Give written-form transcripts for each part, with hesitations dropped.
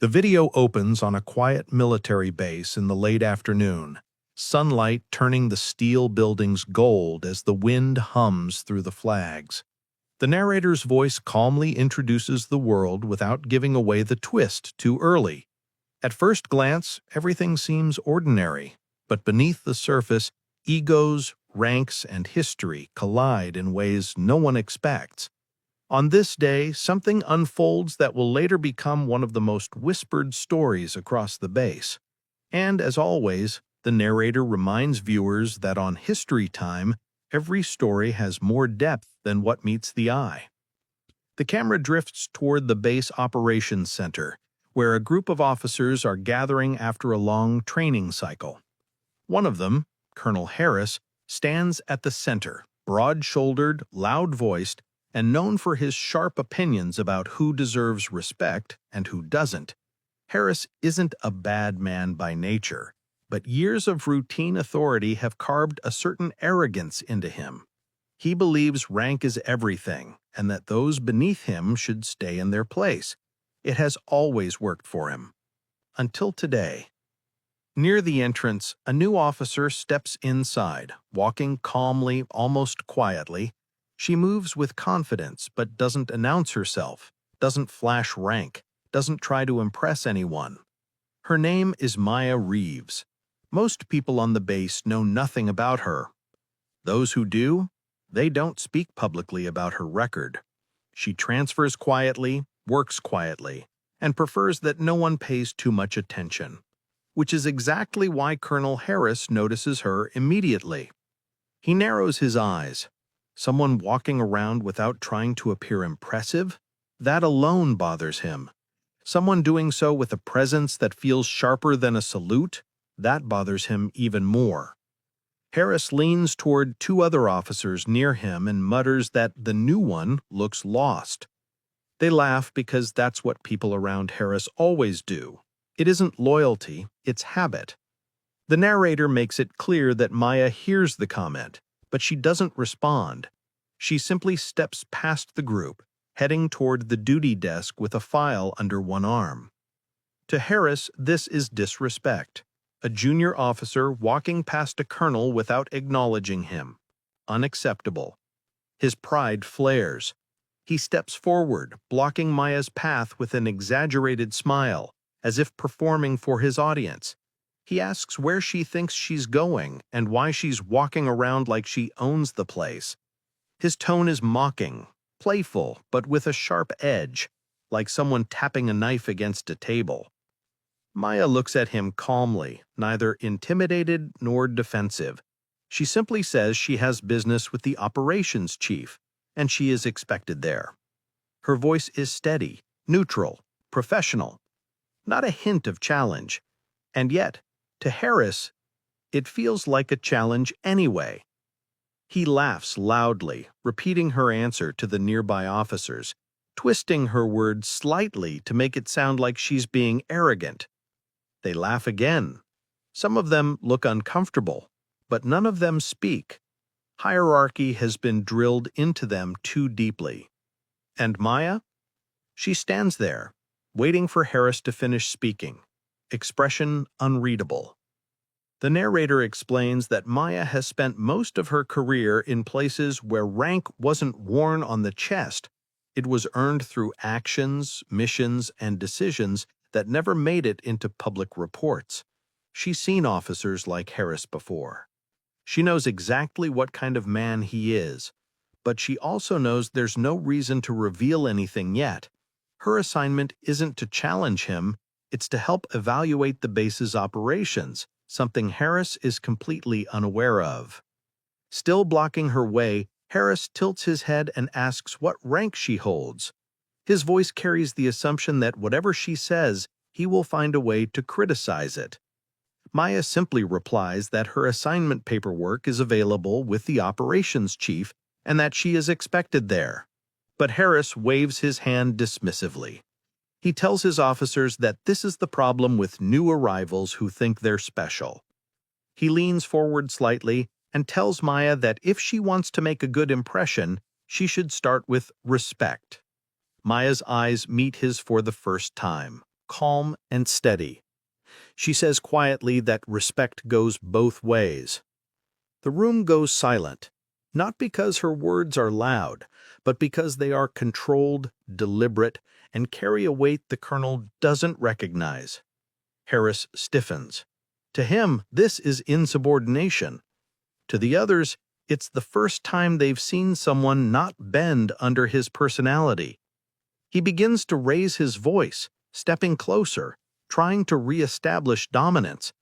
The video opens on a quiet military base in the late afternoon, sunlight turning the steel buildings gold as the wind hums through the flags. The narrator's voice calmly introduces the world without giving away the twist too early. At first glance, everything seems ordinary, but beneath the surface, egos, ranks, and history collide in ways no one expects. On this day, something unfolds that will later become one of the most whispered stories across the base. And, as always, the narrator reminds viewers that on History Time, every story has more depth than what meets the eye. The camera drifts toward the base operations center, where a group of officers are gathering after a long training cycle. One of them, Colonel Harris, stands at the center, broad-shouldered, loud-voiced, and known for his sharp opinions about who deserves respect and who doesn't. Harris isn't a bad man by nature, but years of routine authority have carved a certain arrogance into him. He believes rank is everything, and that those beneath him should stay in their place. It has always worked for him. Until today. Near the entrance, a new officer steps inside, walking calmly, almost quietly. She moves with confidence, but doesn't announce herself, doesn't flash rank, doesn't try to impress anyone. Her name is Maya Reeves. Most people on the base know nothing about her. Those who do, they don't speak publicly about her record. She transfers quietly, works quietly, and prefers that no one pays too much attention, which is exactly why Colonel Harris notices her immediately. He narrows his eyes. Someone walking around without trying to appear impressive? That alone bothers him. Someone doing so with a presence that feels sharper than a salute? That bothers him even more. Harris leans toward two other officers near him and mutters that the new one looks lost. They laugh because that's what people around Harris always do. It isn't loyalty, it's habit. The narrator makes it clear that Maya hears the comment, but she doesn't respond. She simply steps past the group, heading toward the duty desk with a file under one arm. To Harris, this is disrespect. A junior officer walking past a colonel without acknowledging him. Unacceptable. His pride flares. He steps forward, blocking Maya's path with an exaggerated smile, as if performing for his audience. He asks where she thinks she's going and why she's walking around like she owns the place. His tone is mocking, playful, but with a sharp edge, like someone tapping a knife against a table. Maya looks at him calmly, neither intimidated nor defensive. She simply says she has business with the operations chief, and she is expected there. Her voice is steady, neutral, professional, not a hint of challenge. And yet, to Harris, it feels like a challenge anyway. He laughs loudly, repeating her answer to the nearby officers, twisting her words slightly to make it sound like she's being arrogant. They laugh again. Some of them look uncomfortable, but none of them speak. Hierarchy has been drilled into them too deeply. And Maya? She stands there, waiting for Harris to finish speaking, expression unreadable. The narrator explains that Maya has spent most of her career in places where rank wasn't worn on the chest. It was earned through actions, missions, and decisions that never made it into public reports. She's seen officers like Harris before. She knows exactly what kind of man he is, but she also knows there's no reason to reveal anything yet. Her assignment isn't to challenge him, it's to help evaluate the base's operations, something Harris is completely unaware of. Still blocking her way, Harris tilts his head and asks what rank she holds. His voice carries the assumption that whatever she says, he will find a way to criticize it. Maya simply replies that her assignment paperwork is available with the operations chief and that she is expected there. But Harris waves his hand dismissively. He tells his officers that this is the problem with new arrivals who think they're special. He leans forward slightly and tells Maya that if she wants to make a good impression, she should start with respect. Maya's eyes meet his for the first time. calm and steady. She says quietly that respect goes both ways. The room goes silent, not because her words are loud, but because they are controlled, deliberate, and carry a weight the colonel doesn't recognize. Harris stiffens. To him, this is insubordination. To the others, it's the first time they've seen someone not bend under his personality. He begins to raise his voice, stepping closer, trying to reestablish dominance.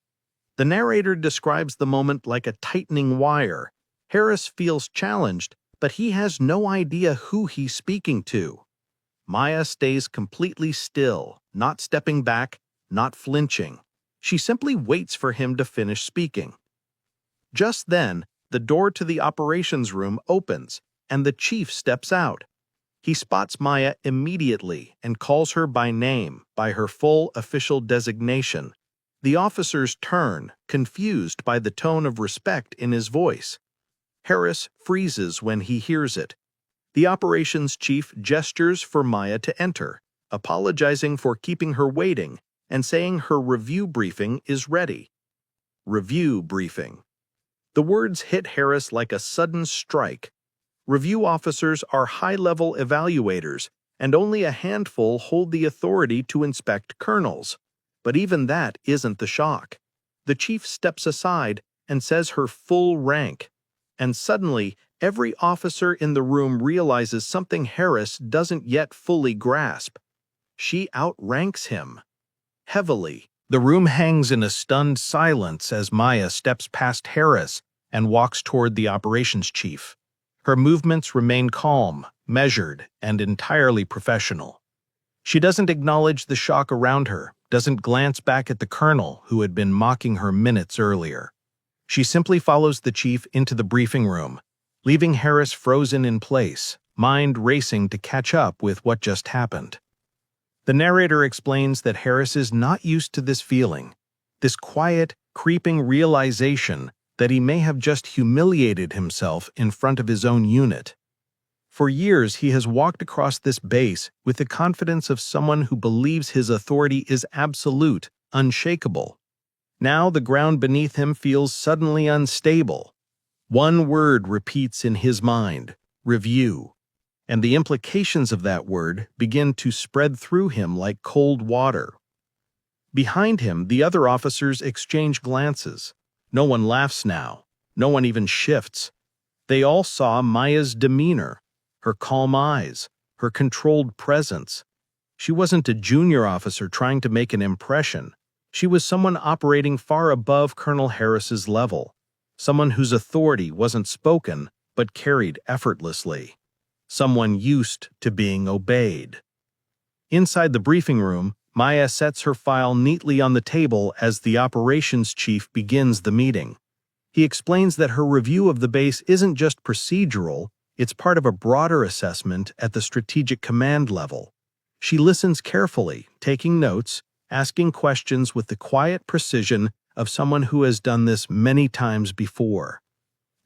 The narrator describes the moment like a tightening wire. Harris feels challenged, but he has no idea who he's speaking to. Maya stays completely still, not stepping back, not flinching. She simply waits for him to finish speaking. Just then, the door to the operations room opens, and the chief steps out. He spots Maya immediately and calls her by name, by her full official designation. The officers turn, confused by the tone of respect in his voice. Harris freezes when he hears it. The operations chief gestures for Maya to enter, apologizing for keeping her waiting and saying her review briefing is ready. Review briefing. The words hit Harris like a sudden strike. Review officers are high-level evaluators, and only a handful hold the authority to inspect colonels. But even that isn't the shock. The chief steps aside and says her full rank. And suddenly, every officer in the room realizes something Harris doesn't yet fully grasp. She outranks him. Heavily, the room hangs in a stunned silence as Maya steps past Harris and walks toward the operations chief. Her movements remain calm, measured, and entirely professional. She doesn't acknowledge the shock around her, doesn't glance back at the colonel who had been mocking her minutes earlier. She simply follows the chief into the briefing room, leaving Harris frozen in place, mind racing to catch up with what just happened. The narrator explains that Harris is not used to this feeling, this quiet, creeping realization that he may have just humiliated himself in front of his own unit. For years, he has walked across this base with the confidence of someone who believes his authority is absolute, unshakable. Now the ground beneath him feels suddenly unstable. One word repeats in his mind, review, and the implications of that word begin to spread through him like cold water. Behind him, the other officers exchange glances. No one laughs now. No one even shifts. They all saw Maya's demeanor, her calm eyes, her controlled presence. She wasn't a junior officer trying to make an impression. She was someone operating far above Colonel Harris's level, someone whose authority wasn't spoken but carried effortlessly, someone used to being obeyed. Inside the briefing room, Maya sets her file neatly on the table as the operations chief begins the meeting. He explains that her review of the base isn't just procedural, it's part of a broader assessment at the strategic command level. She listens carefully, taking notes, asking questions with the quiet precision of someone who has done this many times before.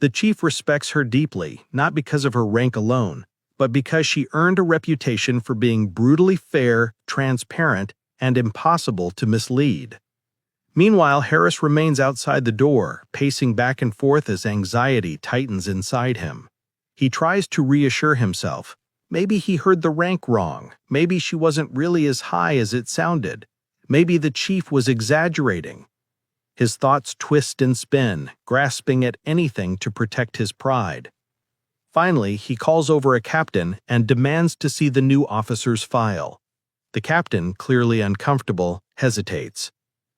The chief respects her deeply, not because of her rank alone, but because she earned a reputation for being brutally fair, transparent, and impossible to mislead. Meanwhile, Harris remains outside the door, pacing back and forth as anxiety tightens inside him. He tries to reassure himself. Maybe he heard the rank wrong. Maybe she wasn't really as high as it sounded. Maybe the chief was exaggerating. His thoughts twist and spin, grasping at anything to protect his pride. Finally, he calls over a captain and demands to see the new officer's file. The captain, clearly uncomfortable, hesitates.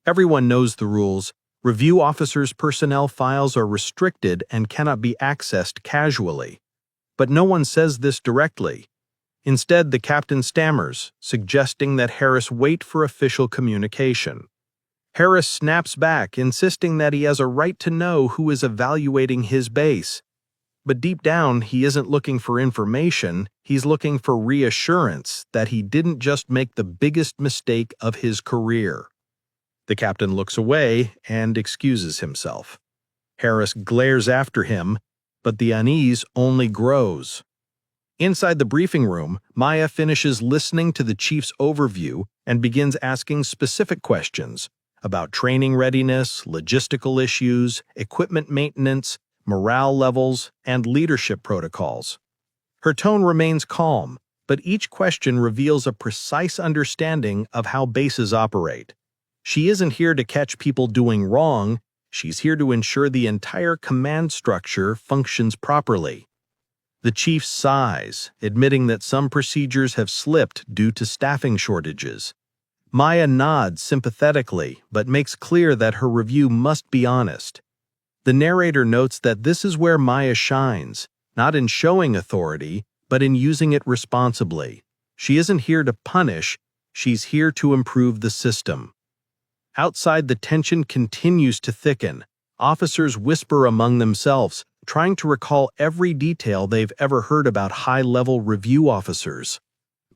Everyone knows the rules. Review officers' personnel files are restricted and cannot be accessed casually. But no one says this directly. Instead, the captain stammers, suggesting that Harris wait for official communication. Harris snaps back, insisting that he has a right to know who is evaluating his base. But deep down, he isn't looking for information, he's looking for reassurance that he didn't just make the biggest mistake of his career. The captain looks away and excuses himself. Harris glares after him, but the unease only grows. Inside the briefing room, Maya finishes listening to the chief's overview and begins asking specific questions about training readiness, logistical issues, equipment maintenance, morale levels, and leadership protocols. Her tone remains calm, but each question reveals a precise understanding of how bases operate. She isn't here to catch people doing wrong, she's here to ensure the entire command structure functions properly. The chief sighs, admitting that some procedures have slipped due to staffing shortages. Maya nods sympathetically, but makes clear that her review must be honest. The narrator notes that this is where Maya shines, not in showing authority, but in using it responsibly. She isn't here to punish, she's here to improve the system. Outside, the tension continues to thicken. Officers whisper among themselves, trying to recall every detail they've ever heard about high-level review officers.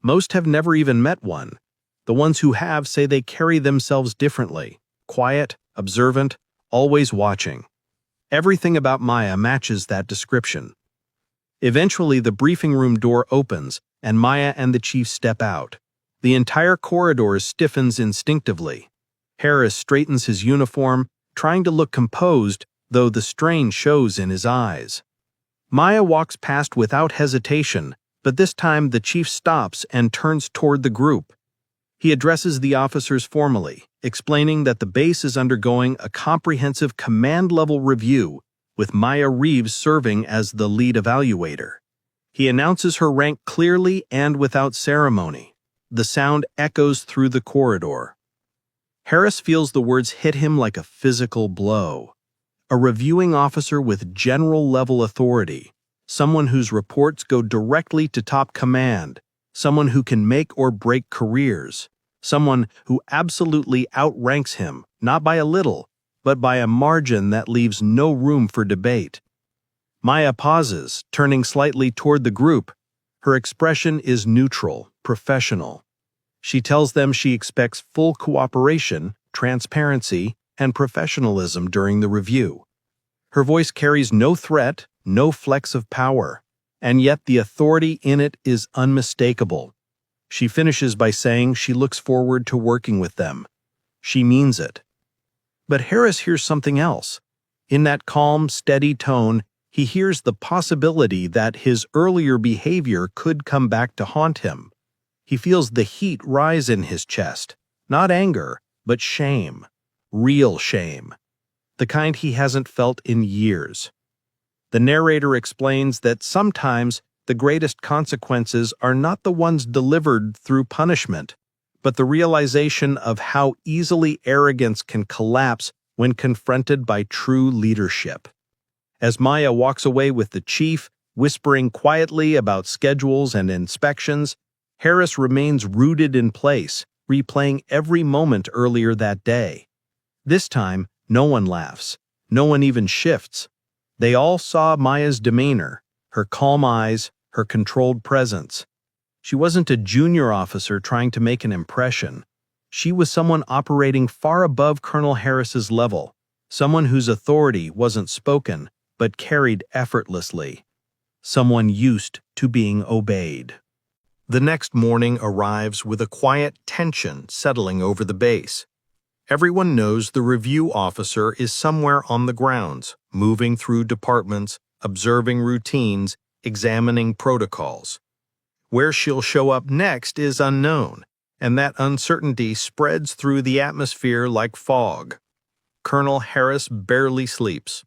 Most have never even met one. The ones who have say they carry themselves differently, quiet, observant, always watching. Everything about Maya matches that description. Eventually, the briefing room door opens, and Maya and the chief step out. The entire corridor stiffens instinctively. Harris straightens his uniform, trying to look composed, though the strain shows in his eyes. Maya walks past without hesitation, but this time the chief stops and turns toward the group. He addresses the officers formally, explaining that the base is undergoing a comprehensive command-level review, with Maya Reeves serving as the lead evaluator. He announces her rank clearly and without ceremony. The sound echoes through the corridor. Harris feels the words hit him like a physical blow. A reviewing officer with general-level authority, someone whose reports go directly to top command, someone who can make or break careers, someone who absolutely outranks him, not by a little, but by a margin that leaves no room for debate. Maya pauses, turning slightly toward the group. Her expression is neutral, professional. She tells them she expects full cooperation, transparency, and professionalism during the review. Her voice carries no threat, no flex of power, and yet the authority in it is unmistakable. She finishes by saying she looks forward to working with them. She means it. But Harris hears something else. In that calm, steady tone, he hears the possibility that his earlier behavior could come back to haunt him. He feels the heat rise in his chest, not anger, but shame. Real shame. The kind he hasn't felt in years. The narrator explains that sometimes the greatest consequences are not the ones delivered through punishment, but the realization of how easily arrogance can collapse when confronted by true leadership. As Maya walks away with the chief, whispering quietly about schedules and inspections, Harris remains rooted in place, replaying every moment earlier that day. This time, no one laughs. No one even shifts. They all saw Maya's demeanor, her calm eyes, her controlled presence. She wasn't a junior officer trying to make an impression. She was someone operating far above Colonel Harris's level, someone whose authority wasn't spoken, but carried effortlessly. Someone used to being obeyed. The next morning arrives with a quiet tension settling over the base. Everyone knows the review officer is somewhere on the grounds, moving through departments, observing routines, examining protocols. Where she'll show up next is unknown, and that uncertainty spreads through the atmosphere like fog. Colonel Harris barely sleeps.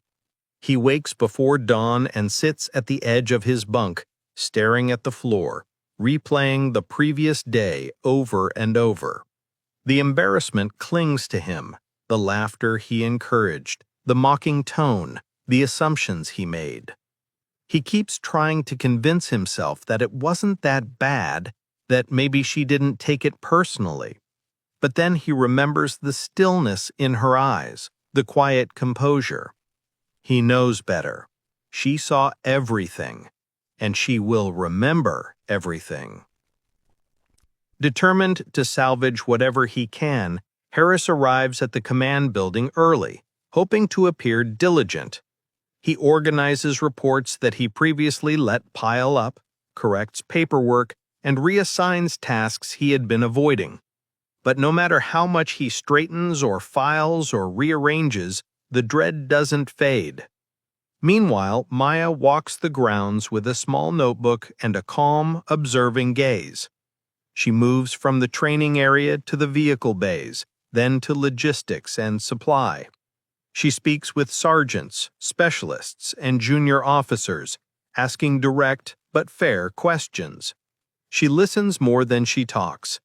He wakes before dawn and sits at the edge of his bunk, staring at the floor, replaying the previous day over and over. The embarrassment clings to him, the laughter he encouraged, the mocking tone, the assumptions he made. He keeps trying to convince himself that it wasn't that bad, that maybe she didn't take it personally. But then he remembers the stillness in her eyes, the quiet composure. He knows better. She saw everything, and she will remember everything. Determined to salvage whatever he can, Harris arrives at the command building early, hoping to appear diligent. He organizes reports that he previously let pile up, corrects paperwork, and reassigns tasks he had been avoiding. But no matter how much he straightens or files or rearranges, the dread doesn't fade. Meanwhile, Maya walks the grounds with a small notebook and a calm, observing gaze. She moves from the training area to the vehicle bays, then to logistics and supply. She speaks with sergeants, specialists, and junior officers, asking direct but fair questions. She listens more than she talks.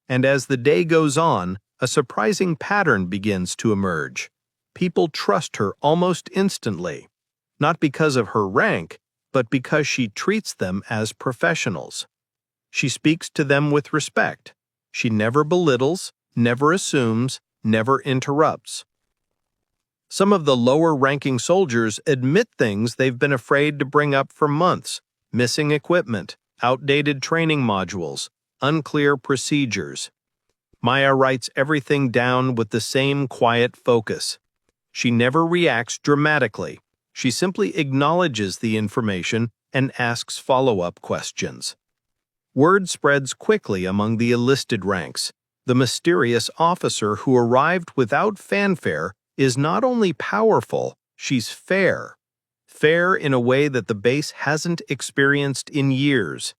And as the day goes on, a surprising pattern begins to emerge. People trust her almost instantly, not because of her rank, but because she treats them as professionals. She speaks to them with respect. She never belittles, never assumes, never interrupts. Some of the lower-ranking soldiers admit things they've been afraid to bring up for months: missing equipment, outdated training modules, unclear procedures. Maya writes everything down with the same quiet focus. She never reacts dramatically. She simply acknowledges the information and asks follow-up questions. Word spreads quickly among the enlisted ranks. The mysterious officer who arrived without fanfare is not only powerful, she's fair. Fair in a way that the base hasn't experienced in years.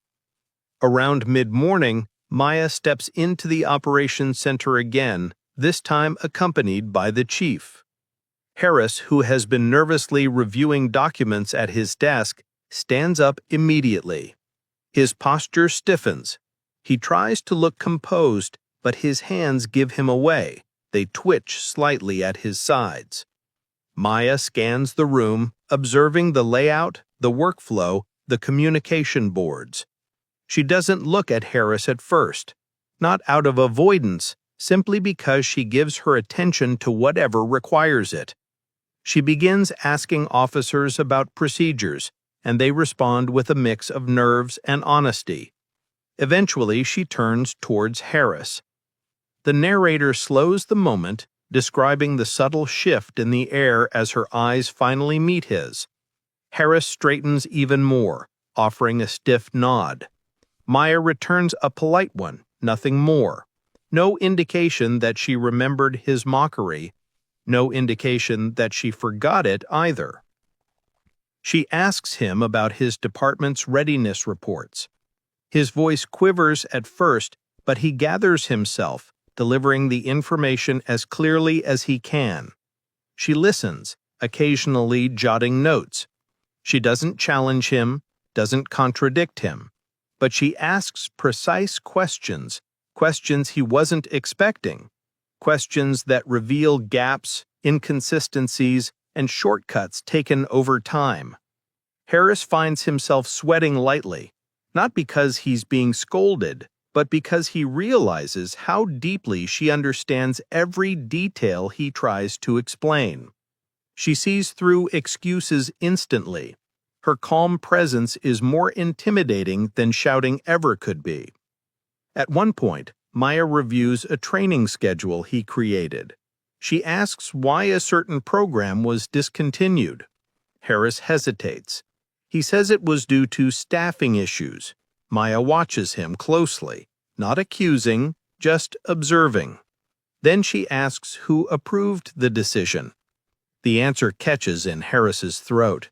Around mid-morning, Maya steps into the operations center again, this time accompanied by the chief. Harris, who has been nervously reviewing documents at his desk, stands up immediately. His posture stiffens. He tries to look composed, but his hands give him away. They twitch slightly at his sides. Maya scans the room, observing the layout, the workflow, the communication boards. She doesn't look at Harris at first, not out of avoidance, simply because she gives her attention to whatever requires it. She begins asking officers about procedures, and they respond with a mix of nerves and honesty. Eventually, she turns towards Harris. The narrator slows the moment, describing the subtle shift in the air as her eyes finally meet his. Harris straightens even more, offering a stiff nod. Maya returns a polite one, nothing more. No indication that she remembered his mockery, no indication that she forgot it either. She asks him about his department's readiness reports. His voice quivers at first, but he gathers himself, delivering the information as clearly as he can. She listens, occasionally jotting notes. She doesn't challenge him, doesn't contradict him, but she asks precise questions, questions he wasn't expecting, questions that reveal gaps, inconsistencies, and shortcuts taken over time. Harris finds himself sweating lightly, not because he's being scolded, but because he realizes how deeply she understands every detail he tries to explain. She sees through excuses instantly. Her calm presence is more intimidating than shouting ever could be. At one point, Maya reviews a training schedule he created. She asks why a certain program was discontinued. Harris hesitates. He says it was due to staffing issues. Maya watches him closely, not accusing, just observing. Then she asks who approved the decision. The answer catches in Harris's throat.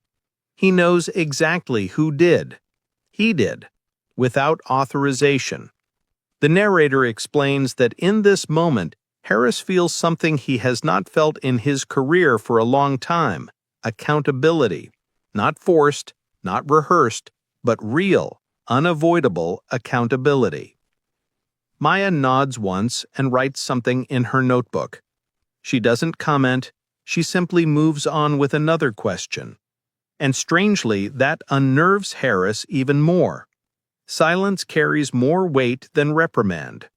He knows exactly who did. He did, without authorization. The narrator explains that in this moment, Harris feels something he has not felt in his career for a long time: accountability. Not forced, not rehearsed, but real, unavoidable accountability. Maya nods once and writes something in her notebook. She doesn't comment, she simply moves on with another question. And strangely, that unnerves Harris even more. Silence carries more weight than reprimand.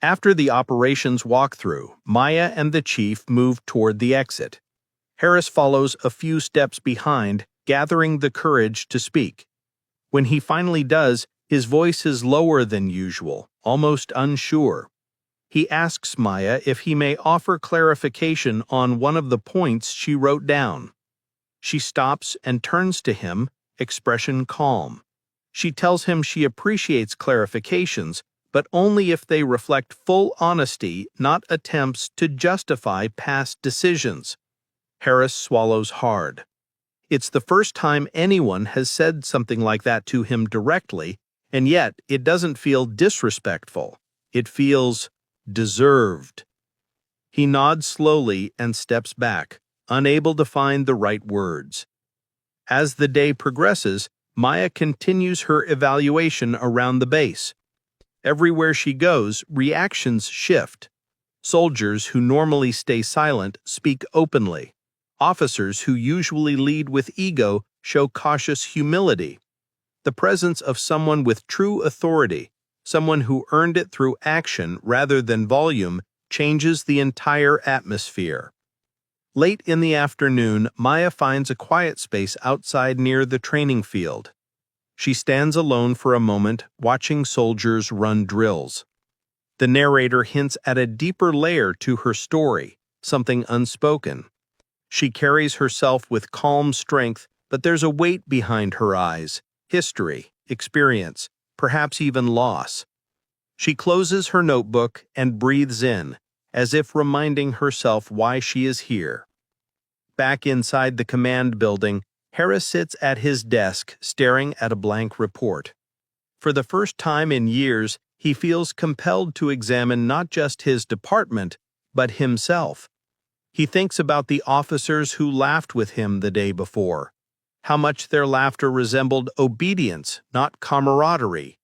After the operations walkthrough, Maya and the chief move toward the exit. Harris follows a few steps behind, gathering the courage to speak. When he finally does, his voice is lower than usual, almost unsure. He asks Maya if he may offer clarification on one of the points she wrote down. She stops and turns to him, expression calm. She tells him she appreciates clarifications, but only if they reflect full honesty, not attempts to justify past decisions. Harris swallows hard. It's the first time anyone has said something like that to him directly, and yet it doesn't feel disrespectful. It feels deserved. He nods slowly and steps back, unable to find the right words. As the day progresses, Maya continues her evaluation around the base. Everywhere she goes, reactions shift. Soldiers who normally stay silent speak openly. Officers who usually lead with ego show cautious humility. The presence of someone with true authority, someone who earned it through action rather than volume, changes the entire atmosphere. Late in the afternoon, Maya finds a quiet space outside near the training field. She stands alone for a moment, watching soldiers run drills. The narrator hints at a deeper layer to her story, something unspoken. She carries herself with calm strength, but there's a weight behind her eyes, history, experience, perhaps even loss. She closes her notebook and breathes in, as if reminding herself why she is here. Back inside the command building, Harris sits at his desk staring at a blank report. For the first time in years, he feels compelled to examine not just his department, but himself. He thinks about the officers who laughed with him the day before, how much their laughter resembled obedience, not camaraderie,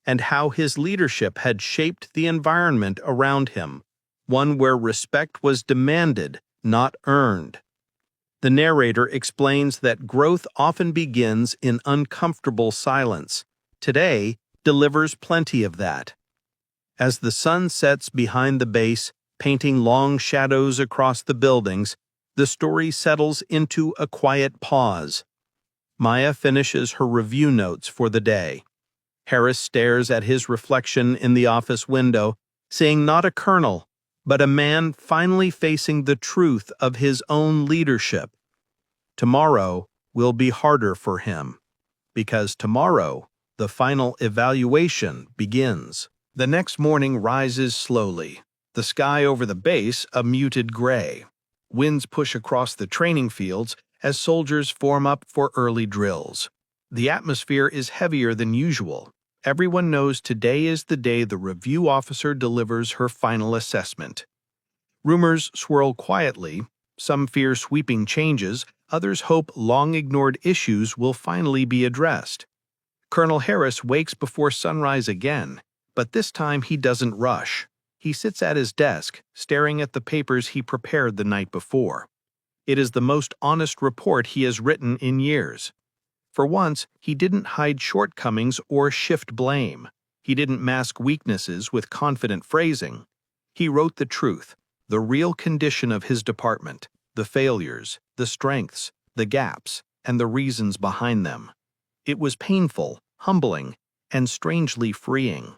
and how his leadership had shaped the environment around him, one where respect was demanded, not earned. The narrator explains that growth often begins in uncomfortable silence. Today delivers plenty of that. As the sun sets behind the base, painting long shadows across the buildings, the story settles into a quiet pause. Maya finishes her review notes for the day. Harris stares at his reflection in the office window, seeing not a colonel, but a man finally facing the truth of his own leadership. Tomorrow will be harder for him, because tomorrow the final evaluation begins. The next morning rises slowly, the sky over the base a muted gray. Winds push across the training fields as soldiers form up for early drills. The atmosphere is heavier than usual. Everyone knows today is the day the review officer delivers her final assessment. Rumors swirl quietly. Some fear sweeping changes, others hope long-ignored issues will finally be addressed. Colonel Harris wakes before sunrise again, but this time he doesn't rush. He sits at his desk, staring at the papers he prepared the night before. It is the most honest report he has written in years. For once, he didn't hide shortcomings or shift blame. He didn't mask weaknesses with confident phrasing. He wrote the truth, the real condition of his department, the failures, the strengths, the gaps, and the reasons behind them. It was painful, humbling, and strangely freeing.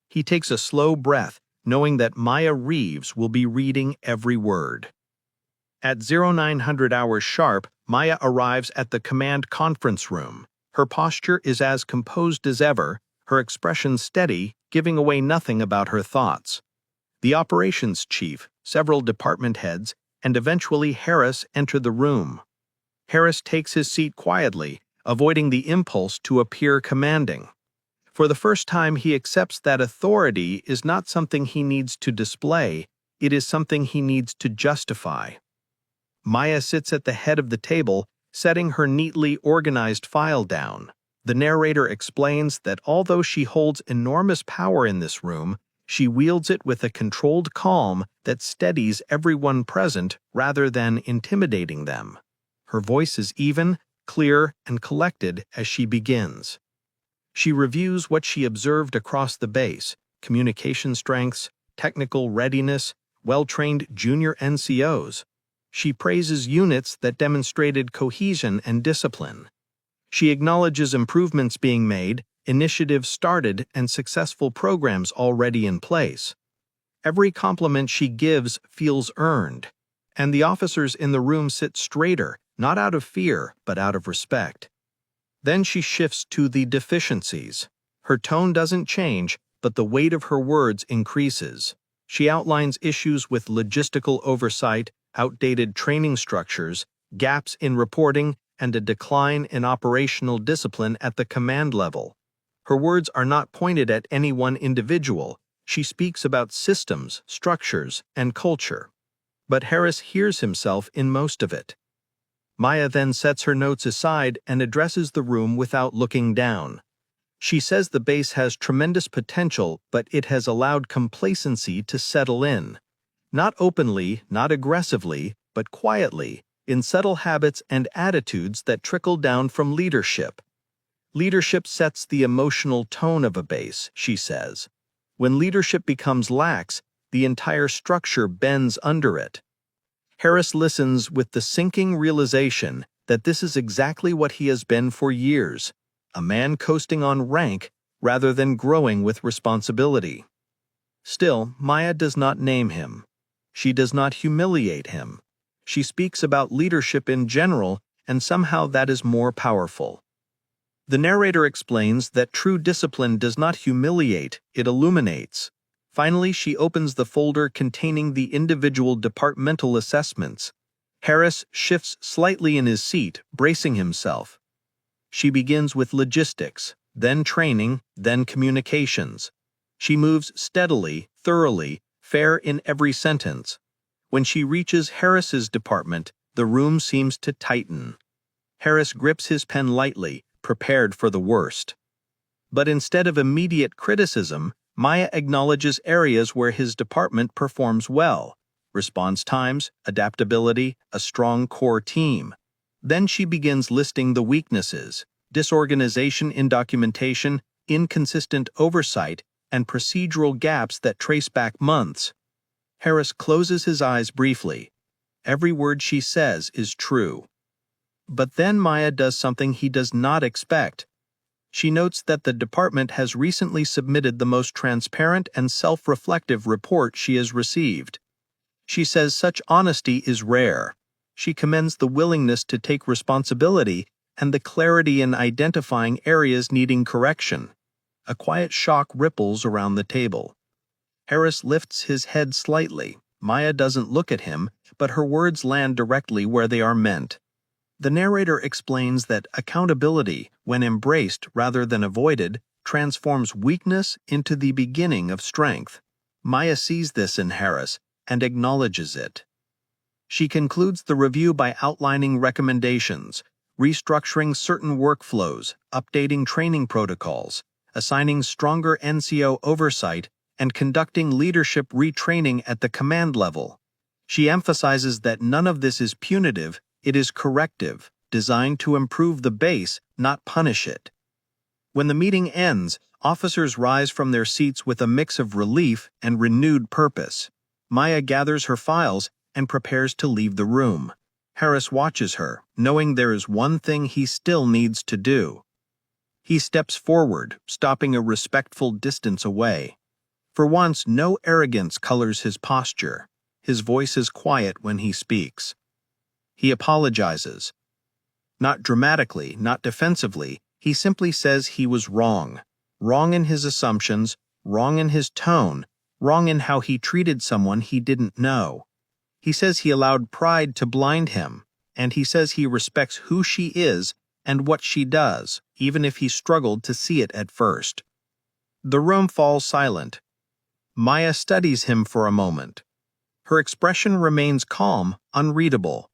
He takes a slow breath, knowing that Maya Reeves will be reading every word. At 0900 hours sharp, Maya arrives at the command conference room. Her posture is as composed as ever, her expression steady, giving away nothing about her thoughts. The operations chief, several department heads, and eventually Harris enter the room. Harris takes his seat quietly, avoiding the impulse to appear commanding. For the first time, he accepts that authority is not something he needs to display, it is something he needs to justify. Maya sits at the head of the table, setting her neatly organized file down. The narrator explains that although she holds enormous power in this room, she wields it with a controlled calm that steadies everyone present rather than intimidating them. Her voice is even, clear, and collected as she begins. She reviews what she observed across the base: communication strengths, technical readiness, well-trained junior NCOs. She praises units that demonstrated cohesion and discipline. She acknowledges improvements being made, initiatives started, and successful programs already in place. Every compliment she gives feels earned, and the officers in the room sit straighter, not out of fear, but out of respect. Then she shifts to the deficiencies. Her tone doesn't change, but the weight of her words increases. She outlines issues with logistical oversight, outdated training structures, gaps in reporting, and a decline in operational discipline at the command level. Her words are not pointed at any one individual. She speaks about systems, structures, and culture. But Harris hears himself in most of it. Maya then sets her notes aside and addresses the room without looking down. She says the base has tremendous potential, but it has allowed complacency to settle in. Not openly, not aggressively, but quietly, in subtle habits and attitudes that trickle down from leadership. Leadership sets the emotional tone of a base, she says. When leadership becomes lax, the entire structure bends under it. Harris listens with the sinking realization that this is exactly what he has been for years, a man coasting on rank rather than growing with responsibility. Still, Maya does not name him. She does not humiliate him. She speaks about leadership in general, and somehow that is more powerful. The narrator explains that true discipline does not humiliate, it illuminates. Finally, she opens the folder containing the individual departmental assessments. Harris shifts slightly in his seat, bracing himself. She begins with logistics, then training, then communications. She moves steadily, thoroughly, fair in every sentence. When she reaches Harris's department, the room seems to tighten. Harris grips his pen lightly, prepared for the worst. But instead of immediate criticism, Maya acknowledges areas where his department performs well: response times, adaptability, a strong core team. Then she begins listing the weaknesses: disorganization in documentation, inconsistent oversight, and procedural gaps that trace back months. Harris closes his eyes briefly. Every word she says is true. But then Maya does something he does not expect. She notes that the department has recently submitted the most transparent and self-reflective report she has received. She says such honesty is rare. She commends the willingness to take responsibility and the clarity in identifying areas needing correction. A quiet shock ripples around the table. Harris lifts his head slightly. Maya doesn't look at him, but her words land directly where they are meant. The narrator explains that accountability, when embraced rather than avoided, transforms weakness into the beginning of strength. Maya sees this in Harris and acknowledges it. She concludes the review by outlining recommendations: restructuring certain workflows, updating training protocols, assigning stronger NCO oversight, and conducting leadership retraining at the command level. She emphasizes that none of this is punitive, it is corrective, designed to improve the base, not punish it. When the meeting ends, officers rise from their seats with a mix of relief and renewed purpose. Maya gathers her files and prepares to leave the room. Harris watches her, knowing there is one thing he still needs to do. He steps forward, stopping a respectful distance away. For once, no arrogance colors his posture. His voice is quiet when he speaks. He apologizes. Not dramatically, not defensively, he simply says he was wrong. Wrong in his assumptions, wrong in his tone, wrong in how he treated someone he didn't know. He says he allowed pride to blind him, and he says he respects who she is and what she does, even if he struggled to see it at first. The room falls silent. Maya studies him for a moment. Her expression remains calm, unreadable.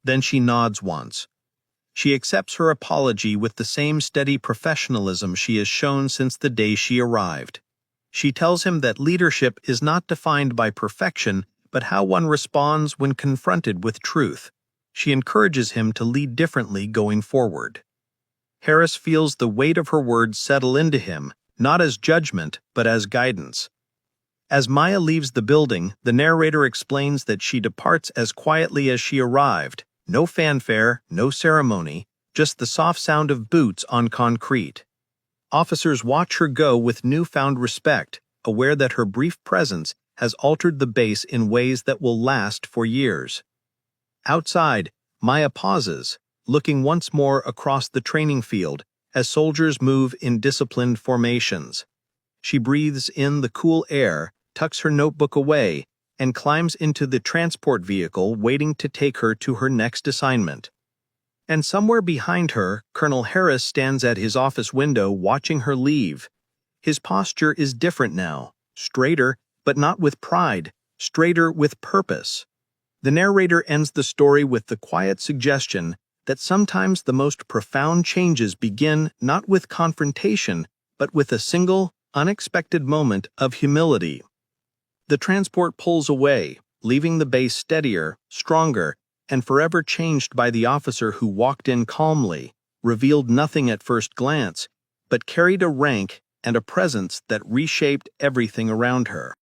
Then she nods once. She accepts her apology with the same steady professionalism she has shown since the day she arrived. She tells him that leadership is not defined by perfection, but how one responds when confronted with truth. She encourages him to lead differently going forward. Harris feels the weight of her words settle into him, not as judgment, but as guidance. As Maya leaves the building, the narrator explains that she departs as quietly as she arrived. No fanfare, no ceremony, just the soft sound of boots on concrete. Officers watch her go with newfound respect, aware that her brief presence has altered the base in ways that will last for years. Outside, Maya pauses, looking once more across the training field as soldiers move in disciplined formations. She breathes in the cool air, tucks her notebook away, and climbs into the transport vehicle waiting to take her to her next assignment. And somewhere behind her, Colonel Harris stands at his office window watching her leave. His posture is different now, straighter, but not with pride, straighter with purpose. The narrator ends the story with the quiet suggestion that sometimes the most profound changes begin not with confrontation, but with a single, unexpected moment of humility. The transport pulls away, leaving the base steadier, stronger, and forever changed by the officer who walked in calmly, revealed nothing at first glance, but carried a rank and a presence that reshaped everything around her.